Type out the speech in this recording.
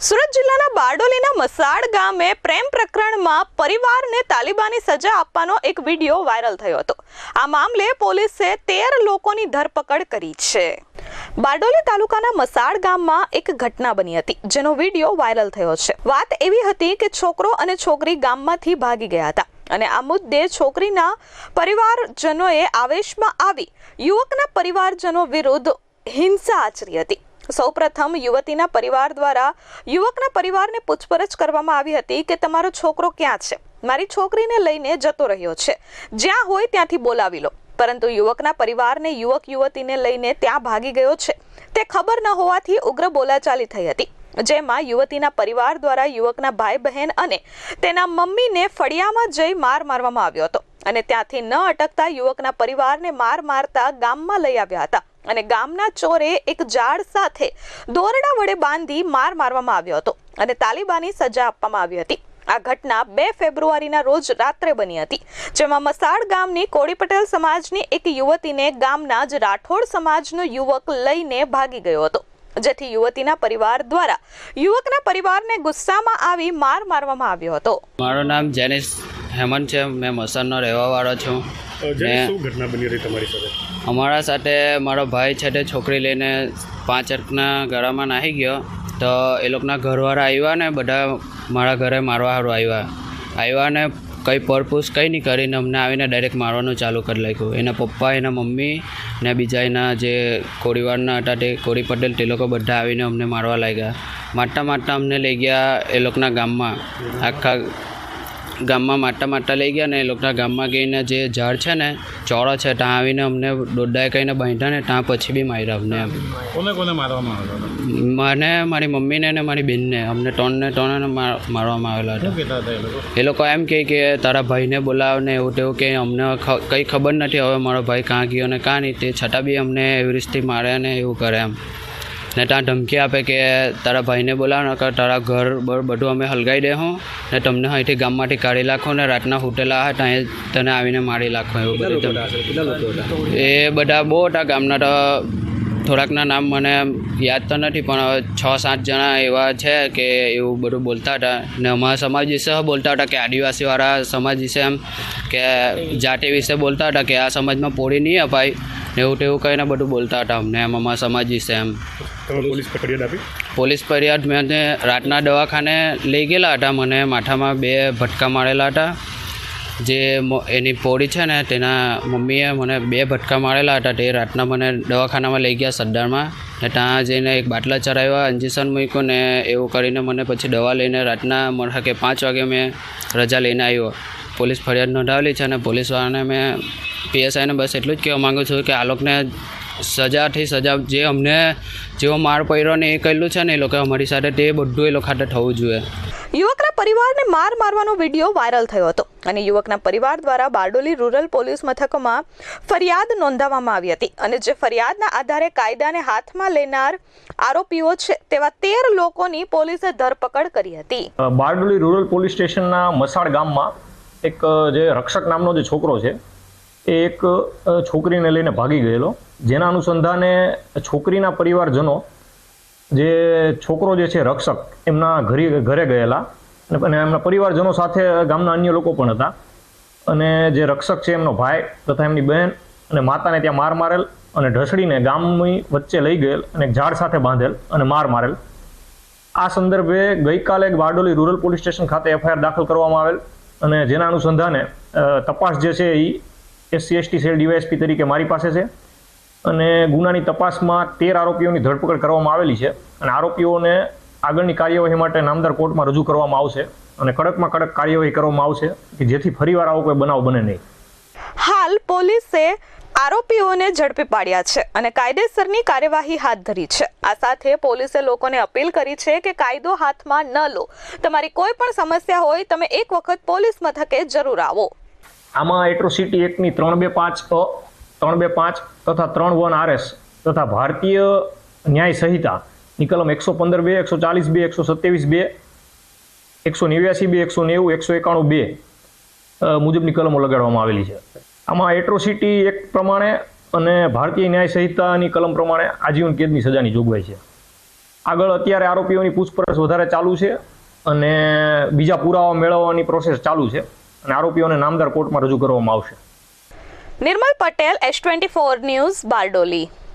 સુરત જિલ્લાના બારડોલીના મસાડ ગામે પ્રેમ પ્રકરણમાં પરિવારને તાલિબાની સજા આપવાનો એક વિડિયો વાયરલ થયો હતો। આ મામલે પોલીસે 13 લોકોની ધરપકડ કરી છે। બારડોલી તાલુકાના મસાડ ગામમાં એક ઘટના બની હતી, જેનો વિડિયો વાયરલ થયો છે। વાત એવી હતી કે છોકરો અને છોકરી ગામમાંથી ભાગી ગયા હતા અને આ મુદ્દે છોકરીના પરિવારજનોએ આવેશમાં આવી યુવકના પરિવારજનો વિરુદ્ધ હિંસા આચરી હતી। સૌપ્રથમ યુવતીના પરિવાર દ્વારા યુવકના પરિવારને પૂછપરછ કરવામાં આવી હતી કે તમારો છોકરો ક્યાં છે? મારી છોકરીને લઈને જતો રહ્યો છે, જ્યાં હોય ત્યાંથી બોલાવી લો। પરંતુ યુવકના પરિવારને યુવક યુવતીને લઈને ત્યાં ભાગી ગયો છે તે ખબર ન હોવાથી ઉગ્ર બોલાચાલી થઈ હતી, જેમાં યુવતીના પરિવાર દ્વારા યુવકના ભાઈ બહેન અને તેના મમ્મીને ફળિયામાં જઈ માર મારવામાં આવ્યો હતો અને ત્યાંથી ન અટકતા યુવકના પરિવારને મારતા ગામમાં લઈ આવ્યા હતા અને ગામના ચોરે એક ઝાડ સાથે દોરડા વડે બાંધી મારવામાં આવ્યો હતો અને તાલિબાની સજા આપવામાં આવી હતી। આ ઘટના 2 ફેબ્રુઆરીના રોજ રાત્રે બની હતી, જેમાં મસાડ ગામની કોળી પટેલ સમાજની એક યુવતીને ગામના જ રાઠોડ સમાજનો યુવક લઈને ભાગી ગયો હતો, જેથી યુવતીના પરિવાર દ્વારા યુવકના પરિવારને ગુસ્સામાં આવી મારવામાં આવ્યો હતો। મારું નામ જેનિસ હેમંત છે, મેં મસાડનો રહેવાવાળો છું। શું ઘટના બની રહી તમારી સાથે? અમારા સાથે મારો ભાઈ છે તે છોકરી લઈને 5 વર્ષના ગાળામાં નાહી ગયો, તો એ લોકોના ઘરવાળા આવ્યા ને બધા મારા ઘરે મારવા સારું આવ્યા ને કંઈ પરપૂછ કંઈ નહીં કરીને અમને આવીને ડાયરેક્ટ મારવાનું ચાલુ કરી નાખ્યું। એના પપ્પા, એના મમ્મી ને બીજા એના જે કોળીવાડના હતા તે કોળી પટેલ તે લોકો બધા આવીને અમને મારવા લાગ્યા। મારતા અમને લઈ ગયા એ લોકોના ગામમાં, આખા ગામમાં મારતા લઈ ગયા ને એ લોકોના ગામમાં ગઈને જે ઝાડ છે ને ચોરો છે ત્યાં આવીને અમને દોડાએ કહીને બાંધ્યા ને ત્યાં પછી બી માર્યા અમને એમ। કોને મારવામાં આવ્યો? મને, મારી મમ્મીને ને મારી બેનને, અમને ત્રણને મારવામાં આવેલા હતા। એ લોકો એમ કહે કે તારા ભાઈને બોલાવ ને એવું તેવું કે અમને કંઈ ખબર નથી હવે મારો ભાઈ કાં ગયો ને કાં નહીં, તે છતાં બી અમને એવી રીતે મારે ને એવું કરે એમ ને ત્યાં ધમકી આપે કે તારા ભાઈને બોલાવ ને તારા ઘર બધું અમે હલગાવી દઈશું ને તમને અહીંથી ગામમાંથી કાઢી નાખો ને રાતના હોટેલા હોય ત્યાં તને આવીને મારી નાખો એવું બધું। એ બધા બહુ હતા ગામના, તો થોડાકના નામ મને યાદ તો નથી પણ 6-7 જણા એવા છે કે એવું બધું બોલતા હતા ને અમારા સમાજ વિશે બોલતા હતા કે આદિવાસીવાળા સમાજ વિશે એમ કે જાતિ વિશે બોલતા હતા કે આ સમાજમાં પોળી નહીં અપાય ને એવું તેવું કહીને બધું બોલતા હતા અમને એમ અમારા સમાજ વિશે એમ। પોલીસ ફરિયાદ મેં રાતના દવાખાને લઈ ગયેલા હતા, મને માથામાં 2 ભટકા મારેલા હતા। જે એની પોળી છે ને તેના મમ્મીએ મને 2 ભટકા મારેલા હતા, તે રાતના મને દવાખાનામાં લઈ ગયા સરદારમાં ને ત્યાં જઈને એક બાટલા ચરાવ્યા, ઇન્જેક્શન મૂક્યું ને એવું કરીને મને પછી દવા લઈને રાતના મને કે 5 વાગે મેં રજા લઈને આવ્યો। પોલીસ ફરિયાદ નોંધાવેલી છે અને પોલીસવાળાને મેં PSIને બસ એટલું જ કહેવા માગું છું કે આ લોકોને સજાથી સજા જે અમને જેવો માર પડ્યો ને એ કહેલું છે ને એ લોકો અમારી સાથે તે બધું એ લોકો સાથે થવું જોઈએ। યુવકના પરિવારને મારવાનો વિડિયો વાયરલ થયો હતો અને યુવકના પરિવાર દ્વારા બારડોલી રૂરલ પોલીસ મથકમાં ફરિયાદ નોંધાવવામાં આવી હતી અને જે ફરિયાદના આધારે કાયદાને હાથમાં લેનાર આરોપીઓ છે તેવા 13 લોકોની પોલીસે ધરપકડ કરી હતી। બારડોલી રૂરલ પોલીસ સ્ટેશનના મસાડ ગામમાં એક જે રક્ષક નામનો જે છોકરો છે એ એક છોકરીને લઈને ભાગી ગયેલો, જેના અનુસંધાને છોકરીના પરિવારજનો જે છોકરો જે છે રક્ષક એમના ઘરે ગયેલા અને એમના પરિવારજનો સાથે ગામના અન્ય લોકો પણ હતા અને જે રક્ષક છે એમનો ભાઈ તથા એમની બહેન અને માતાને ત્યાં માર મારેલ અને ઢસડીને ગામની વચ્ચે લઈ ગયેલ અને ઝાડ સાથે બાંધેલ અને મારેલ। આ સંદર્ભે ગઈકાલે બારડોલી રૂરલ પોલીસ સ્ટેશન ખાતે FIR દાખલ કરવામાં આવેલ અને જેના અનુસંધાને તપાસ જે છે એ SC/ST સેલ DYSP તરીકે મારી પાસે છે અને ગુનાની તપાસમાં 13 આરોપીઓની ધરપકડ કરવામાં આવેલી છે અને આરોપીઓને આગળની કાર્યવાહી માટે નામદાર કોર્ટમાં રજૂ કરવામાં આવશે અને કડકમાં કડક કાર્યવાહી કરવામાં આવશે કે જેથી ફરીવાર આવો કોઈ બનાવ બને નહીં। હાલ પોલીસે આરોપીઓને ઝડપી પાડ્યા છે અને કાયદેસરની કાર્યવાહી હાથ ધરી છે। આ સાથે પોલીસે લોકોને અપીલ કરી છે કે કાયદો હાથમાં ન લો, તમારી કોઈ પણ સમસ્યા હોય તમે એક વખત પોલીસ મથકે જરૂર આવો। આમાં એટ્રોસિટી એક્ટની 325 તથા 3(1) RS તથા ભારતીય ન્યાય સંહિતાની કલમ 115(2), 140(2), 127(2), 189(2), 190, 191(2) મુજબની કલમો લગાડવામાં આવેલી છે। આમાં એટ્રોસિટી એક્ટ પ્રમાણે અને ભારતીય ન્યાય સંહિતાની કલમ પ્રમાણે આજીવન કેદની સજાની જોગવાઈ છે। આગળ અત્યારે આરોપીઓની પૂછપરછ વધારે ચાલુ છે અને બીજા પુરાવા મેળવવાની પ્રોસેસ ચાલુ છે અને આરોપીઓને નામદાર કોર્ટમાં રજૂ કરવામાં આવશે. નિર્મલ પટેલ, S24 ન્યૂઝ, બારડોલી.